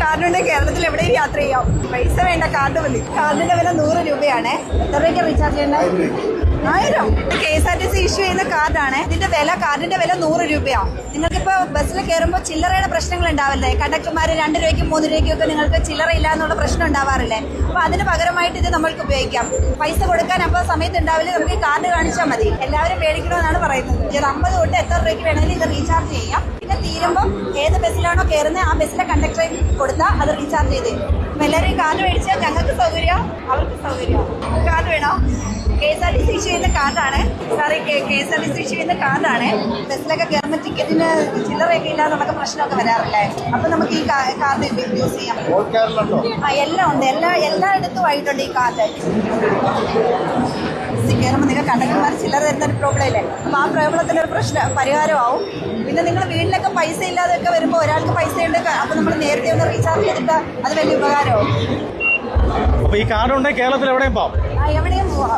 കാർഡുണ്ട് കേരളത്തിൽ എവിടെയും യാത്ര ചെയ്യാം. പൈസ വേണ്ട, കാർഡ് മതി. കാർഡിന്റെ വില 100 രൂപയാണ്. എത്ര രൂപയ്ക്ക് റീചാർജ് ചെയ്യേണ്ടത്? 1000. KSRTC ഇഷ്യൂ ചെയ്യുന്ന കാർഡാണ്. ഇതിന്റെ വില, കാർഡിന്റെ വില 100 രൂപയാണ്. നിങ്ങൾക്കിപ്പോ ബസ്സിൽ കയറുമ്പോൾ ചില്ലറയുടെ പ്രശ്നങ്ങൾ ഉണ്ടാവില്ലേ? കണ്ടക്ടർമാര് 2 രൂപയ്ക്കും 3 രൂപയ്ക്കും ഒക്കെ നിങ്ങൾക്ക് ചില്ലറ ഇല്ല എന്നുള്ള പ്രശ്നം ഉണ്ടാവാറില്ലേ? അപ്പൊ അതിന് പകരമായിട്ട് ഇത് നമ്മൾക്ക് ഉപയോഗിക്കാം. പൈസ കൊടുക്കാൻ അപ്പോൾ സമയത്ത് ഉണ്ടാവില്ല, നമുക്ക് കാർഡ് കാണിച്ചാൽ മതി. എല്ലാവരും മേടിക്കണമെന്നാണ് പറയുന്നത്. ഇത് 50 തൊട്ട് എത്ര രൂപയ്ക്ക് വേണമെങ്കിലും ഇത് റീചാർജ് ചെയ്യാം. പിന്നെ തീരുമ്പോൾ ഏത് ബസ്സിലാണോ കയറുന്നത് ആ ബസ്സിലെ കണ്ടക്ടറെ കൊടുത്താൽ അത് റീചാർജ് ചെയ്ത് തരും. അപ്പൊ എല്ലാവരും ഈ കാർഡ് മേടിച്ചാൽ ഞങ്ങൾക്ക് സൗകര്യം, അവർക്ക് സൗകര്യം. കാർഡ് വേണോ? KSRTC ഇഷ്യൂ ചെയ്യുന്ന കാർഡാണ്. സാറി, KSRTC ഇഷ്യൂ ചെയ്യുന്ന കാർഡാണ്. ബസ്സിലൊക്കെ കയറുമ്പോൾ ടിക്കറ്റിന് ചില്ലറയൊക്കെ ഇല്ലാതെ നമുക്ക് പ്രശ്നമൊക്കെ വരാറില്ലേ? അപ്പൊ നമുക്ക് ഈ കാർഡ് യൂസ് ചെയ്യാം. എല്ലാം ഉണ്ട്, എല്ലായിടത്തും ആയിട്ടുണ്ട് ഈ കാർഡ്. കയറുമ്പോൾ നിങ്ങൾ കണ്ടക്ടർമാർ ചില്ലറ തരുന്നൊരു പ്രോബ്ലം ഇല്ലേ? അപ്പൊ ആ പ്രോബ്ലത്തിന് ഒരു പരിഹാരമാവും. പിന്നെ നിങ്ങൾ വീട്ടിലൊക്കെ പൈസ ഇല്ലാതെയൊക്കെ വരുമ്പോൾ ഒരാൾക്ക് പൈസ ഉണ്ട്, അപ്പൊ നമ്മൾ നേരത്തെ ഒന്ന് റീചാർജ് ചെയ്തിട്ട് അത് വലിയ ഉപകാരമാവും. അപ്പൊ ഈ കാർഡ് ഉണ്ടെങ്കിൽ കേരളത്തിൽ എവിടെയും പോവാം. എവിടെയും പോവാം.